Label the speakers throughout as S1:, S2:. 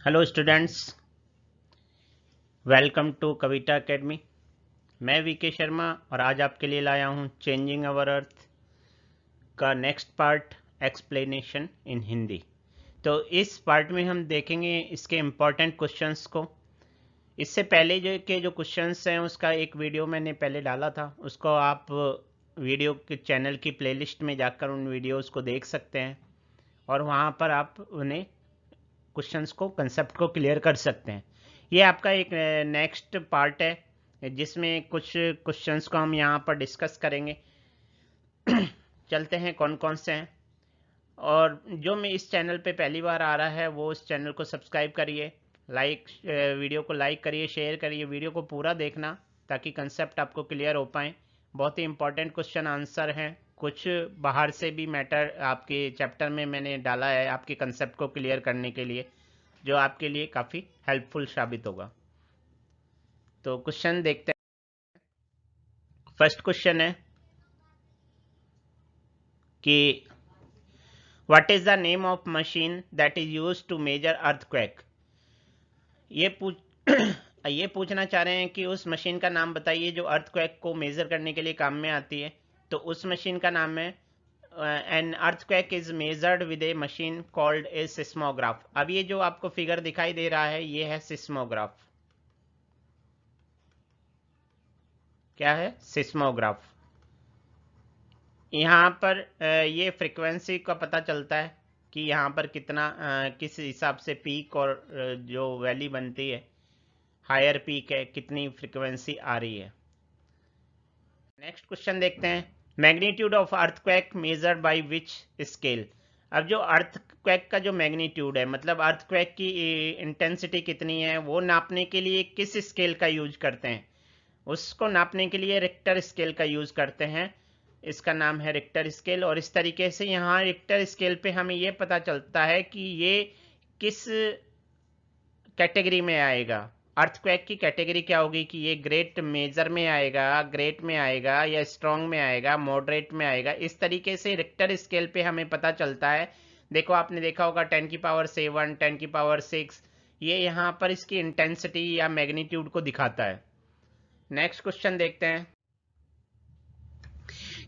S1: Hello students, welcome to Kavita academy. मैं VK Sharma और आज आपके लिए लाया हूँ चेंजिंग अवर अर्थ का next part, explanation in Hindi. तो इस पार्ट में हम देखेंगे इसके इम्पॉर्टेंट क्वेश्चंस को। इससे पहले जो क्वेश्चंस हैं उसका एक वीडियो मैंने पहले डाला था, उसको आप वीडियो के चैनल की प्लेलिस्ट में जाकर उन वीडियोस को देख सकते हैं और वहाँ पर आप उन्हें क्वेश्चंस को, कंसेप्ट को क्लियर कर सकते हैं। ये आपका एक नेक्स्ट पार्ट है जिसमें कुछ क्वेश्चंस को हम यहाँ पर डिस्कस करेंगे। चलते हैं कौन कौन से हैं। और जो मैं इस चैनल पे पहली बार आ रहा है वो इस चैनल को सब्सक्राइब करिए, वीडियो को लाइक करिए, शेयर करिए, वीडियो को पूरा देखना ताकि कंसेप्ट आपको क्लियर हो पाए। बहुत ही इंपॉर्टेंट क्वेश्चन आंसर हैं, कुछ बाहर से भी मैटर आपके चैप्टर में मैंने डाला है आपके कंसेप्ट को क्लियर करने के लिए, जो आपके लिए काफ़ी हेल्पफुल साबित होगा। तो क्वेश्चन देखते हैं। फर्स्ट क्वेश्चन है कि what is the name of machine that is used to measure earthquake. ये पूछना चाह रहे हैं कि उस मशीन का नाम बताइए जो अर्थक्वेक को मेजर करने के लिए काम में आती है। तो उस मशीन का नाम है an earthquake is measured with A machine called a seismograph. अब ये जो आपको फिगर दिखाई दे रहा है ये है सिस्मोग्राफ। क्या है? सिस्मोग्राफ। यहाँ पर ये फ्रीक्वेंसी का पता चलता है कि यहाँ पर कितना किस हिसाब से पीक और जो वैली बनती है, हायर पीक है, कितनी फ्रीक्वेंसी आ रही है। नेक्स्ट क्वेश्चन देखते हैं। Magnitude of earthquake measured by which scale. अब जो अर्थक्वेक का जो मैग्नीट्यूड है, मतलब अर्थक्वेक की इंटेंसिटी कितनी है, वो नापने के लिए किस स्केल का यूज करते हैं? उसको नापने के लिए रिक्टर स्केल का यूज करते हैं। इसका नाम है रिक्टर स्केल। और इस तरीके से यहाँ रिक्टर स्केल पे हमें ये पता चलता है कि ये किस कैटेगरी में आएगा। अर्थक्वेक की कैटेगरी क्या होगी कि ये ग्रेट मेजर में आएगा, ग्रेट में आएगा, या स्ट्रॉन्ग में आएगा, मॉडरेट में आएगा। इस तरीके से रिक्टर स्केल पे हमें पता चलता है। देखो, आपने देखा होगा 10⁻⁷, 10⁻⁶, ये यहाँ पर इसकी इंटेंसिटी या मैग्नीट्यूड को दिखाता है। नेक्स्ट क्वेश्चन देखते हैं।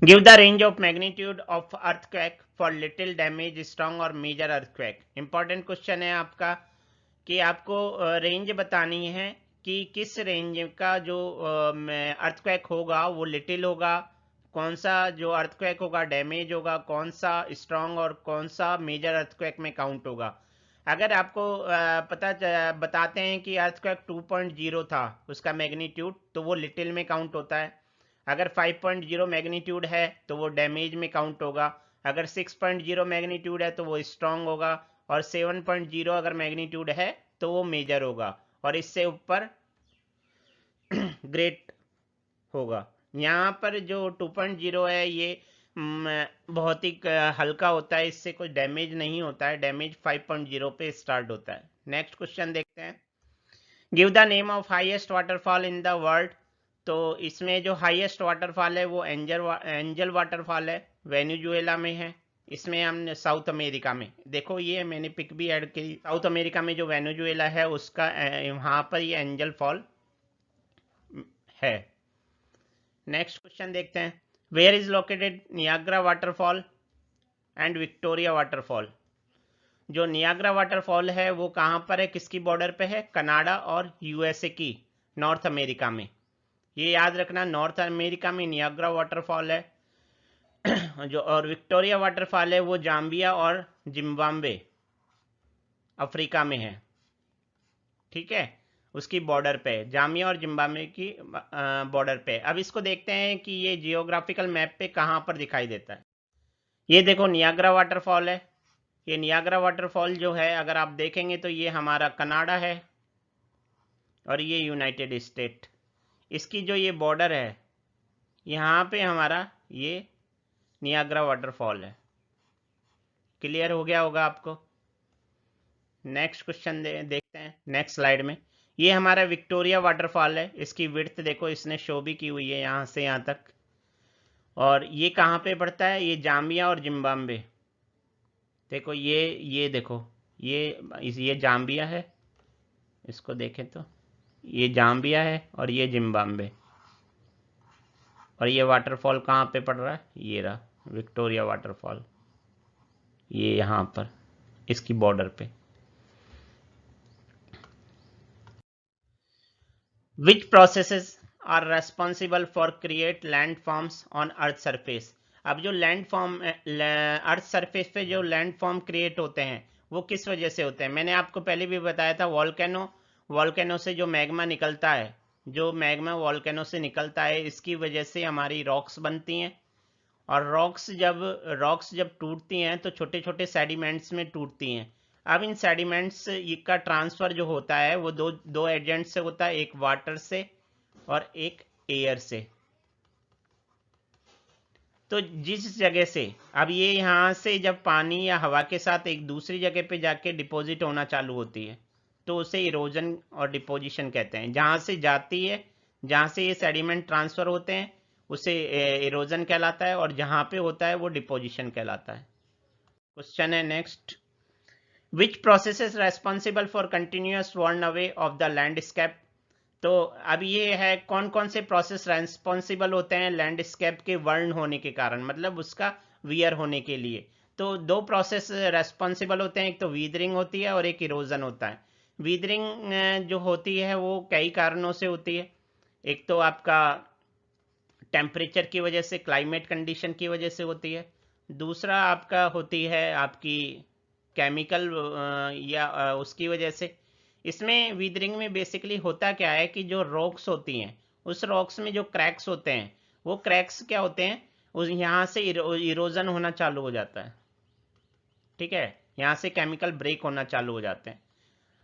S1: Give the range of magnitude of earthquake for little damage, strong और मेजर अर्थक्वेक। इंपॉर्टेंट क्वेश्चन है आपका कि आपको रेंज बतानी है कि किस रेंज का जो अर्थक्वेक होगा वो लिटिल होगा, कौन सा जो अर्थक्वेक होगा डैमेज होगा, कौन सा स्ट्रॉन्ग और कौन सा मेजर अर्थक्वेक में काउंट होगा। अगर आपको बताते हैं कि अर्थक्वेक 2.0 था उसका मैग्नीट्यूड, तो वो लिटिल में काउंट होता है। अगर 5.0 मैग्नीट्यूड है तो वो डैमेज में काउंट होगा। अगर 6.0 मैग्नीट्यूड है तो वो स्ट्रॉन्ग होगा। और 7.0 अगर मैग्नीट्यूड है तो वो मेजर होगा। और इससे ऊपर ग्रेट होगा। यहाँ पर जो 2.0 है ये बहुत ही हल्का होता है, इससे कोई डैमेज नहीं होता है। डैमेज 5.0 पे स्टार्ट होता है। नेक्स्ट क्वेश्चन देखते हैं। Give the name of highest waterfall in the world. तो इसमें जो हाईएस्ट वाटरफॉल है वो एंजल वाटरफॉल है, वेनेजुएला में है। इसमें हम साउथ अमेरिका में, देखो ये मैंने पिक भी ऐड की, साउथ अमेरिका में जो वेनेजुएला है उसका वहाँ पर ये एंजल फॉल है। नेक्स्ट क्वेश्चन देखते हैं। Where is located Niagara waterfall and Victoria waterfall. जो नियाग्रा वाटरफॉल है वो कहाँ पर है, किसकी बॉर्डर पे है? कनाडा और यूएसए की, नॉर्थ अमेरिका में। ये याद रखना, नॉर्थ अमेरिका में नियाग्रा वाटरफॉल है। जो और विक्टोरिया वाटरफॉल है वो जाम्बिया और जिम्बाब्वे, अफ्रीका में है। ठीक है, उसकी बॉर्डर पे, जाम्बिया और जिम्बाब्वे की बॉर्डर पे। अब इसको देखते हैं कि ये जियोग्राफिकल मैप पे कहाँ पर दिखाई देता है। ये देखो नियाग्रा वाटरफॉल है। ये नियाग्रा वाटरफॉल जो है अगर आप देखेंगे तो ये हमारा कनाडा है और ये यूनाइटेड स्टेट। इसकी जो ये बॉर्डर है यहाँ पे हमारा ये नियाग्रा वाटरफॉल है। क्लियर हो गया होगा आपको। नेक्स्ट क्वेश्चन देखते हैं नेक्स्ट स्लाइड में। ये हमारा विक्टोरिया वाटरफॉल है। इसकी विड्थ देखो, इसने शो भी की हुई है यहाँ से यहाँ तक। और ये कहाँ पे पड़ता है? ये जाम्बिया और जिम्बाब्वे। देखो ये देखो, ये जाम्बिया है इसको देखें तो ये जाम्बिया है और ये जिम्बाब्वे, और ये वाटरफॉल कहाँ पे पड़ रहा है, ये रहा विक्टोरिया वाटरफॉल, ये यहाँ पर इसकी बॉर्डर पे। Which processes are responsible for create land forms on earth surface. अब जो लैंड फॉर्म अर्थ सरफेस पे जो लैंड फॉर्म क्रिएट होते हैं वो किस वजह से होते हैं। मैंने आपको पहले भी बताया था, वॉल्केनो से जो मैग्मा निकलता है, जो मैग्मा वॉल्केनो से निकलता है, इसकी वजह से हमारी रॉक्स बनती हैं, और रॉक्स जब टूटती हैं तो छोटे छोटे सेडिमेंट्स में टूटती हैं। अब इन सेडिमेंट्स का ट्रांसफ़र जो होता है वो दो दो एजेंट से होता है, एक वाटर से और एक एयर से। तो जिस जगह से अब ये यहाँ से जब पानी या हवा के साथ एक दूसरी जगह पे जाके डिपॉजिट होना चालू होती है तो उसे इरोजन और डिपोजिशन कहते हैं। जहाँ से जाती है, जहाँ से ये सेडिमेंट ट्रांसफ़र होते हैं उसे इरोजन कहलाता है, और जहाँ पे होता है वो डिपोजिशन कहलाता है। क्वेश्चन है next, which process is responsible for continuous worn away of the landscape. तो अब ये है कौन कौन से प्रोसेस रेस्पॉन्सिबल होते हैं लैंडस्केप के वर्न होने के कारण, मतलब उसका वियर होने के लिए। तो दो प्रोसेस रेस्पॉन्सिबल होते हैं, एक तो वीदरिंग होती है और एक इरोजन होता है। वीदरिंग जो होती है वो कई कारणों से होती है। एक तो आपका टेम्परेचर की वजह से, क्लाइमेट कंडीशन की वजह से होती है। दूसरा आपका होती है आपकी केमिकल या उसकी वजह से। इसमें वीदरिंग में बेसिकली होता क्या है कि जो रॉक्स होती हैं, उस रॉक्स में जो क्रैक्स होते हैं, वो क्रैक्स क्या होते हैं, उस यहाँ से इरोजन होना चालू हो जाता है। ठीक है, यहाँ से केमिकल ब्रेक होना चालू हो जाते हैं।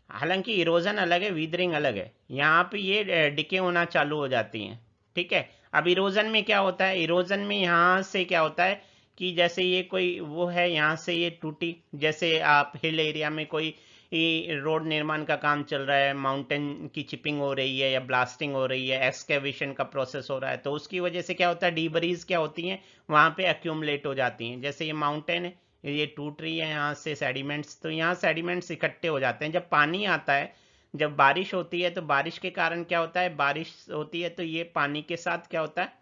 S1: हालांकि इरोजन अलग है, वीदरिंग अलग है। यहाँ पे ये डिके होना चालू हो जाती हैं। ठीक है, अब इरोजन में क्या होता है, इरोजन में यहाँ से क्या होता है कि जैसे ये कोई वो है, यहाँ से ये टूटी, जैसे आप हिल एरिया में कोई रोड निर्माण का काम चल रहा है, माउंटेन की चिपिंग हो रही है या ब्लास्टिंग हो रही है, एक्सकेवेशन का प्रोसेस हो रहा है, तो उसकी वजह से क्या होता है, डीबरीज क्या होती हैं वहाँ पे एक्यूमुलेट हो जाती हैं। जैसे ये माउंटेन है, ये टूट रही है यहाँ से सेडिमेंट्स, तो यहाँ सेडिमेंट्स इकट्ठे हो जाते हैं। जब पानी आता है, जब बारिश होती है, तो बारिश के कारण क्या होता है, बारिश होती है तो ये पानी के साथ क्या होता है,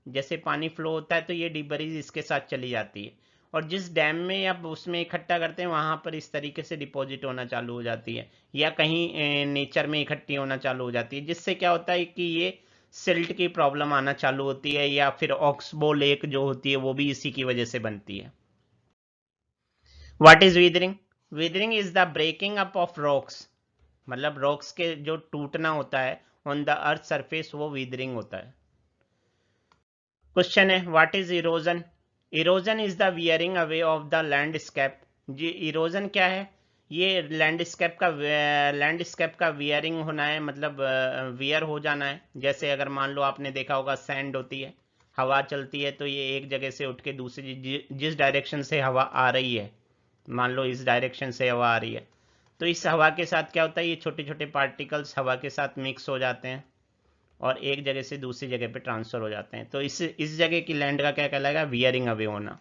S1: जैसे पानी फ्लो होता है तो ये डिबरीज इसके साथ चली जाती है, और जिस डैम में या उसमें इकट्ठा करते हैं वहाँ पर इस तरीके से डिपॉजिट होना चालू हो जाती है, या कहीं नेचर में इकट्ठी होना चालू हो जाती है, जिससे क्या होता है कि ये सिल्ट की प्रॉब्लम आना चालू होती है, या फिर ऑक्सबो लेक जो होती है वो भी इसी की वजह से बनती है। What is weathering? Weathering is the breaking up of rocks, मतलब रॉक्स के जो टूटना होता है ऑन द अर्थ सरफेस, वो वीदरिंग होता है। क्वेश्चन है, what is erosion? Erosion is the wearing away of the landscape. जी, इरोजन क्या है, ये लैंडस्केप का वियरिंग होना है, मतलब वियर हो जाना है। जैसे अगर मान लो आपने देखा होगा सैंड होती है, हवा चलती है तो ये एक जगह से उठ के दूसरी, जिस डायरेक्शन से हवा आ रही है, मान लो इस डायरेक्शन से हवा आ रही है, तो इस हवा के साथ क्या होता है, ये छोटे छोटे पार्टिकल्स हवा के साथ मिक्स हो जाते हैं और एक जगह से दूसरी जगह पे ट्रांसफर हो जाते हैं। तो इस जगह की लैंड का क्या कहलाएगा, वियरिंग अवे होना।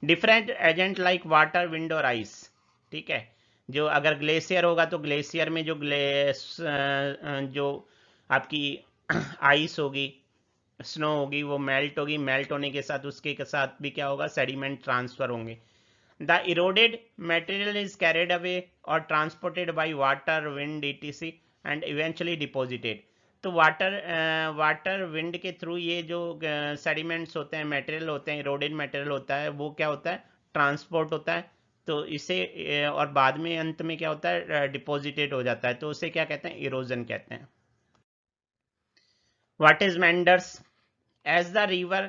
S1: Different agent like water, wind और आइस। ठीक है, जो अगर ग्लेशियर होगा तो ग्लेशियर में जो आपकी आइस होगी, स्नो होगी, वो मेल्ट होगी, मेल्ट होने के साथ उसके साथ भी क्या होगा, सेडिमेंट ट्रांसफर होंगे। The eroded material is carried away or transported by water, wind, etc. and eventually deposited. तो वाटर विंड के थ्रू ये जो सेडिमेंट्स होते हैं, मटेरियल होते हैं, इरोडेड मटेरियल होता है, वो क्या होता है, ट्रांसपोर्ट होता है। तो इसे और बाद में अंत में क्या होता है, डिपॉजिटेड हो जाता है, तो उसे क्या कहते हैं, इरोजन कहते हैं। What is meanders? As the river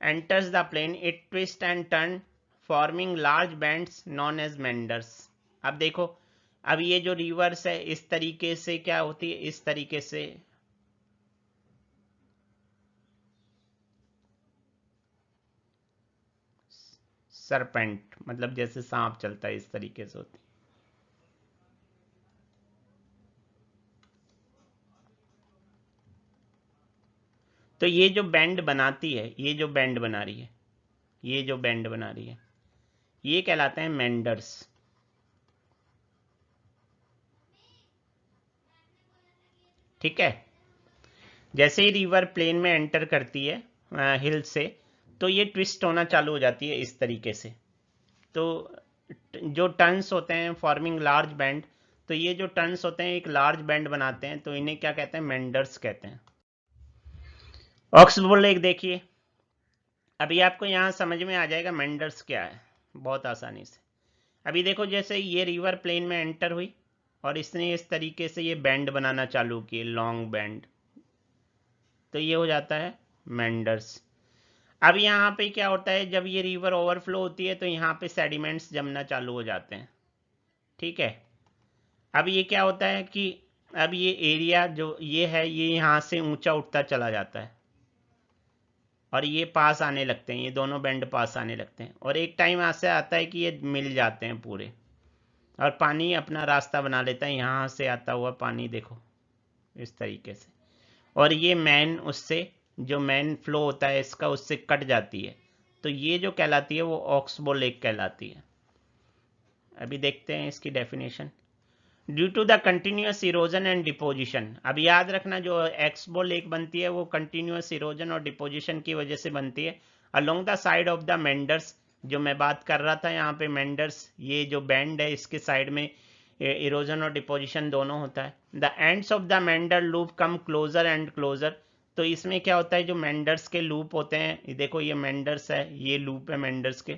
S1: enters the plain, it twists and turns, forming large bands known as meanders. अब देखो, अब ये जो रिवर्स है इस तरीके से क्या होती है, इस तरीके से सरपेंट, मतलब जैसे सांप चलता है इस तरीके से होती है। तो ये जो बैंड बनाती है, ये जो बैंड बना रही है, ये जो बैंड बना रही है, ये कहलाते हैं मेंडर्स। ठीक है। जैसे ही रिवर प्लेन में एंटर करती है हिल से, तो ये ट्विस्ट होना चालू हो जाती है इस तरीके से। तो जो टर्न्स होते हैं फॉर्मिंग लार्ज बैंड, तो ये जो टर्न्स होते हैं एक लार्ज बैंड बनाते हैं, तो इन्हें क्या कहते हैं, मेंडर्स कहते हैं। ऑक्सबो लेक देखिए, अभी आपको यहाँ समझ में आ जाएगा मेंडर्स क्या है बहुत आसानी से। अभी देखो जैसे ये रिवर प्लेन में एंटर हुई और इसने इस तरीके से ये बैंड बनाना चालू किए, लॉन्ग बैंड, तो ये हो जाता है मेंडर्स। अब यहाँ पे क्या होता है, जब ये रिवर ओवरफ्लो होती है तो यहाँ पे सेडिमेंट्स जमना चालू हो जाते हैं। ठीक है। अब ये क्या होता है कि अब ये एरिया जो ये है ये यहाँ से ऊंचा उठता चला जाता है और ये पास आने लगते हैं, ये दोनों बैंड पास आने लगते हैं, और एक टाइम ऐसे आता है कि ये मिल जाते हैं पूरे और पानी अपना रास्ता बना लेता है। यहाँ से आता हुआ पानी देखो इस तरीके से, और ये मेन उससे जो मेन फ्लो होता है इसका उससे कट जाती है, तो ये जो कहलाती है वो ऑक्सबो लेक कहलाती है। अभी देखते हैं इसकी definition. Due to the continuous erosion and deposition, अब याद रखना जो ऑक्सबो लेक बनती है वो कंटिन्यूस इरोजन और डिपोजिशन की वजह से बनती है। Along the side of the meanders, जो मैं बात कर रहा था यहाँ पे मेंडर्स, ये जो बैंड है इसके साइड में इरोजन और डिपोजिशन दोनों होता है। The ends of the meander loop come closer and closer, तो इसमें क्या होता है जो मेंडर्स के लूप होते हैं, देखो ये मेंडर्स है, ये लूप है मेंडर्स के,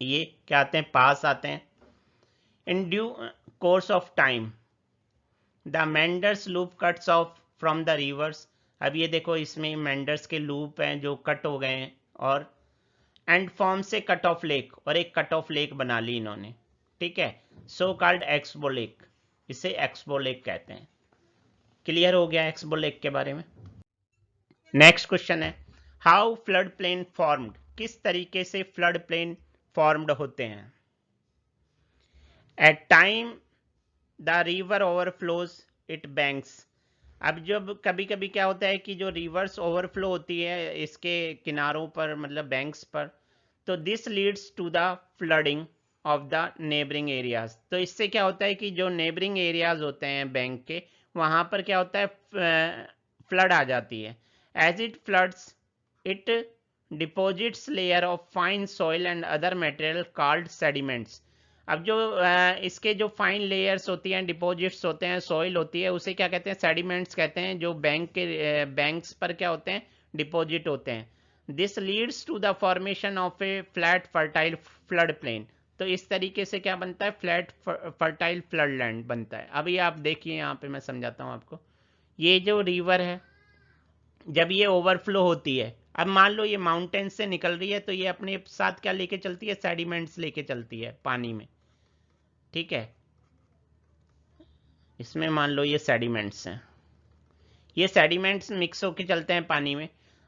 S1: ये क्या आते हैं, पास आते हैं। In due course of time the meanders loop cuts of from the reverse, अब ये देखो इसमें मेंडर्स के लूप हैं जो कट हो गए हैं, और एंड फॉर्म से कट ऑफ लेक, और एक कट ऑफ लेक बना ली इन्होंने। ठीक है, सो कॉल्ड एक्सबो लेक, इसे एक्सबो लेक कहते हैं। क्लियर हो गया एक्सबो लेक के बारे में। नेक्स्ट क्वेश्चन है, हाउ फ्लड प्लेन फॉर्म्ड, किस तरीके से फ्लड प्लेन फॉर्म्ड होते हैं। At time the river overflows it banks, अब जब कभी कभी क्या होता है कि जो रिवर्स ओवरफ्लो होती है इसके किनारों पर, मतलब बैंक्स पर, तो this leads to the flooding of the neighbouring areas, तो इससे क्या होता है कि जो नेबरिंग एरियाज होते हैं बैंक के, वहां पर क्या होता है, फ्लड आ जाती है। As it floods it deposits layer of fine soil and other material called sediments, अब जो इसके जो फाइन लेयर्स होती हैं, डिपॉजिट्स होते हैं, सॉइल होती है, उसे क्या कहते हैं, सेडिमेंट्स कहते हैं, जो बैंक्स पर क्या होते हैं, डिपॉजिट होते हैं। This leads to the formation of a flat fertile flood plain, तो इस तरीके से क्या बनता है, फ्लैट फर्टाइल फ्लड लैंड बनता है। अभी आप देखिए यहाँ पे मैं समझाता हूँ आपको, ये जो रिवर है जब ये ओवरफ्लो होती है, अब मान लो ये माउंटेन से निकल रही है, तो ये अपने साथ क्या लेके चलती है, सेडिमेंट्स लेके चलती है पानी में। ठीक है, इसमें मान लो ये सेडिमेंट्स हैं, ये सेडिमेंट्स मिक्स होके चलते हैं पानी में।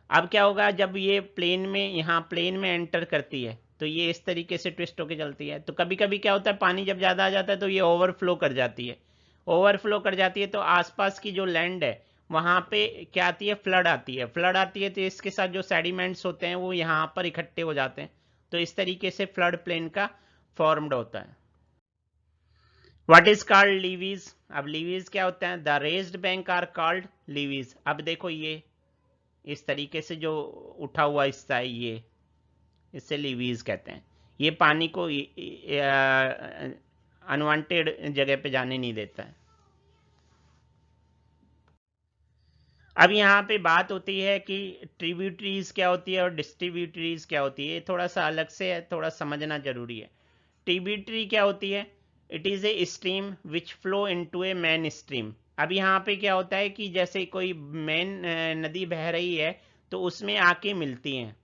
S1: अब क्या होगा, जब ये प्लेन में, यहाँ प्लेन में एंटर करती है, तो ये इस तरीके से ट्विस्ट होके चलती है, तो कभी कभी क्या होता है, पानी जब ज़्यादा आ जाता है तो ये ओवरफ्लो कर जाती है। ओवरफ्लो कर जाती है तो आसपास की जो लैंड है वहाँ पे क्या आती है, फ्लड आती है। फ्लड आती है तो इसके साथ जो सेडिमेंट्स होते हैं वो यहाँ पर इकट्ठे हो जाते हैं, तो इस तरीके से फ्लड प्लेन का फॉर्म्ड होता है। व्हाट इज कॉल्ड लीवीज, अब लीवीज क्या होता है, the raised bank are called levees. अब देखो ये इस तरीके से जो उठा हुआ हिस्सा है ये, इससे लीवीज कहते हैं। ये पानी को अनवांटेड जगह पे जाने नहीं देता है। अब यहाँ पे बात होती है कि ट्रिब्यूटरीज क्या होती है और डिस्ट्रीब्यूटरीज क्या होती है, थोड़ा सा अलग से है, थोड़ा समझना जरूरी है। ट्रिब्यूटरी क्या होती है, it is a stream which flow into A main stream. अब यहाँ पे क्या होता है कि जैसे कोई मेन नदी बह रही है तो उसमें आके मिलती हैं,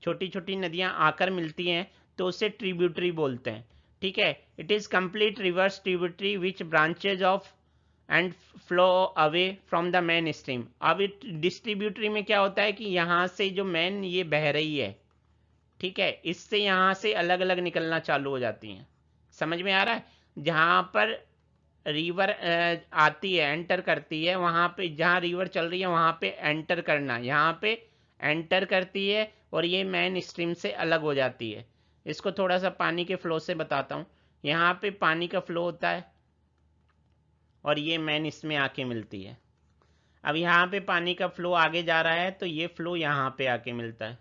S1: छोटी छोटी नदियाँ आकर मिलती हैं, तो उसे ट्रिब्यूटरी बोलते हैं। ठीक है, it is complete reverse tributary which branches of and flow away from the main stream. अब डिस्ट्रीब्यूटरी में क्या होता है कि यहाँ से जो मेन ये बह रही है, ठीक है, इससे यहाँ से अलग अलग निकलना चालू हो जाती हैं। समझ में आ रहा है, जहाँ पर रिवर आती है, एंटर करती है, वहाँ पे जहाँ रिवर चल रही है वहाँ पे एंटर करना, यहाँ पे एंटर करती है और ये मेन स्ट्रीम से अलग हो जाती है। इसको थोड़ा सा पानी के फ्लो से बताता हूँ। यहाँ पे पानी का फ्लो होता है और ये मेन इसमें आके मिलती है। अब यहाँ पे पानी का फ्लो आगे जा रहा है तो ये फ्लो यहाँ पे आके मिलता है,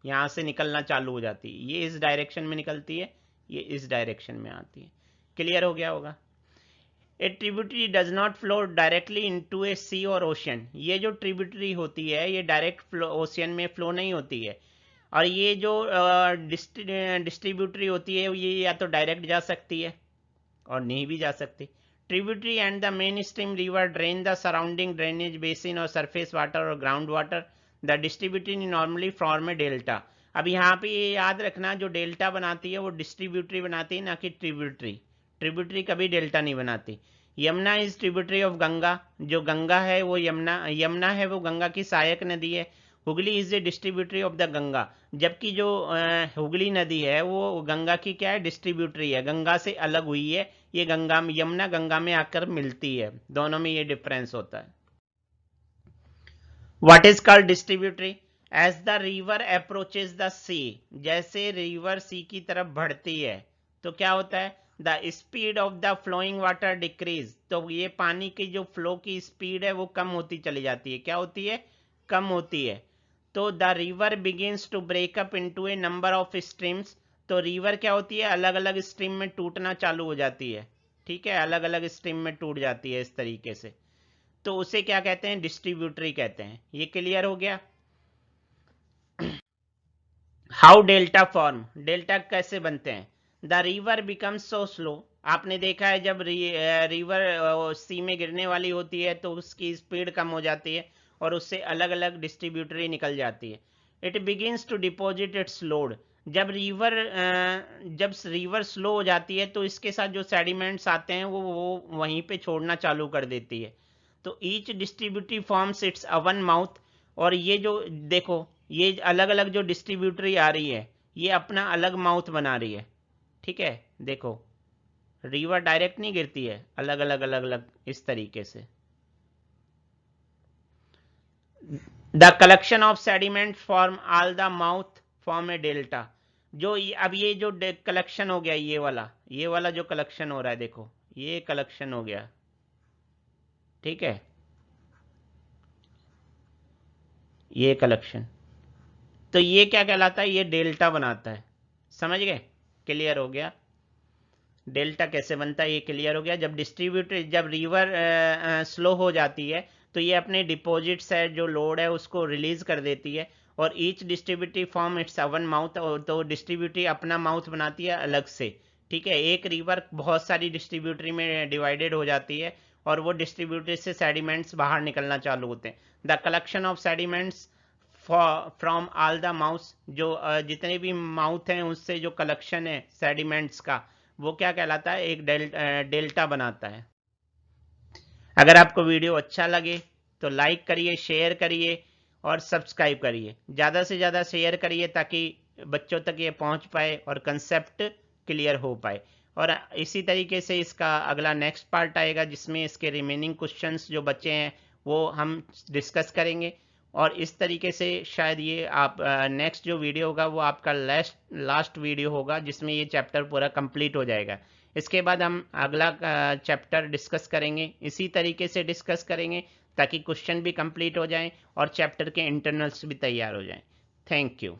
S1: यहाँ से निकलना चालू हो जाती है, ये इस डायरेक्शन में निकलती है, ये इस डायरेक्शन में आती है। क्लियर हो गया होगा। A tributary does not flow directly into a sea और ओशियन। ये जो ट्रिब्यूटरी होती है ये डायरेक्ट ओशियन में फ्लो नहीं होती है, और ये जो डिस्ट्रीब्यूटरी होती है ये या तो डायरेक्ट जा सकती है और नहीं भी जा सकती। Tributary and the main stream river drain the surrounding drainage basin और सरफेस वाटर और ground water. The distributary normally form A delta. अब यहाँ पे ये याद रखना, जो डेल्टा बनाती है वो डिस्ट्रीब्यूटरी बनाती है, ना कि ट्रिब्यूटरी। ट्रिब्यूटरी कभी डेल्टा नहीं बनाती। Yamuna is tributary of Ganga. जो गंगा है वो यमुना है वो गंगा की सहायक नदी है। Hooghly is a distributary of the Ganga. जबकि जो हुगली नदी है वो गंगा की क्या है, डिस्ट्रीब्यूटरी है, गंगा से अलग हुई है। ये गंगा, यमुना गंगा में आकर मिलती है, दोनों में ये डिफरेंस होता है। What is called distributary? As the river approaches the sea. जैसे रिवर सी की तरफ बढ़ती है तो क्या होता है, the speed of the flowing water decrease. तो ये पानी की जो फ्लो की स्पीड है वो कम होती चली जाती है। क्या होती है, कम होती है। तो the river begins to break up into a number of streams. तो रिवर क्या होती है, अलग अलग स्ट्रीम में टूटना चालू हो जाती है। ठीक है, अलग अलग स्ट्रीम में टूट जाती है इस तरीके से। तो उसे क्या कहते हैं, डिस्ट्रीब्यूटरी कहते हैं। ये क्लियर हो गया। हाउ डेल्टा फॉर्म, डेल्टा कैसे बनते हैं? The river becomes so slow. आपने देखा है जब रिवर सी में गिरने वाली होती है तो उसकी स्पीड कम हो जाती है और उससे अलग अलग डिस्ट्रीब्यूटरी निकल जाती है। It begins to deposit its load. जब रिवर स्लो हो जाती है तो इसके साथ जो सेडिमेंट्स आते हैं वो वहीं पे छोड़ना चालू कर देती है। तो each distributary forms its own mouth. और ये जो देखो, ये अलग अलग जो डिस्ट्रीब्यूटरी आ रही है ये अपना अलग माउथ बना रही है। ठीक है, देखो रिवर डायरेक्ट नहीं गिरती है, अलग अलग अलग अलग इस तरीके से। The collection of sediment form all the mouth form A delta. जो अब ये जो कलेक्शन हो गया, ये वाला जो कलेक्शन हो रहा है, देखो ये कलेक्शन हो गया। ठीक है, ये कलेक्शन, तो ये क्या कहलाता है, ये डेल्टा बनाता है। समझ गए, क्लियर हो गया। डेल्टा कैसे बनता है ये क्लियर हो गया। जब रिवर स्लो हो जाती है तो ये अपने डिपॉजिट से जो लोड है उसको रिलीज कर देती है, और each distributary form it's one mouth. तो डिस्ट्रीब्यूटरी अपना माउथ बनाती है अलग से। ठीक है, एक रिवर बहुत सारी डिस्ट्रीब्यूटरी में डिवाइडेड हो जाती है और वो डिस्ट्रीब्यूटरी से सेडिमेंट्स बाहर निकलना चालू होते हैं। The collection of sediments from all the mouth. जो जितने भी माउथ हैं उससे जो कलेक्शन है सेडिमेंट्स का वो क्या कहलाता है, एक डेल्टा बनाता है। अगर आपको वीडियो अच्छा लगे तो लाइक करिए, शेयर करिए और सब्सक्राइब करिए। ज़्यादा से ज़्यादा शेयर करिए ताकि बच्चों तक ये पहुंच पाए और कंसेप्ट क्लियर हो पाए। और इसी तरीके से इसका अगला नेक्स्ट पार्ट आएगा जिसमें इसके रिमेनिंग क्वेश्चंस जो बचे हैं वो हम डिस्कस करेंगे। और इस तरीके से शायद ये आप नेक्स्ट जो वीडियो होगा वो आपका लास्ट वीडियो होगा जिसमें ये चैप्टर पूरा कंप्लीट हो जाएगा। इसके बाद हम अगला चैप्टर डिस्कस करेंगे, इसी तरीके से डिस्कस करेंगे ताकि क्वेश्चन भी कंप्लीट हो जाएं और चैप्टर के इंटरनल्स भी तैयार हो जाएं। Thank you.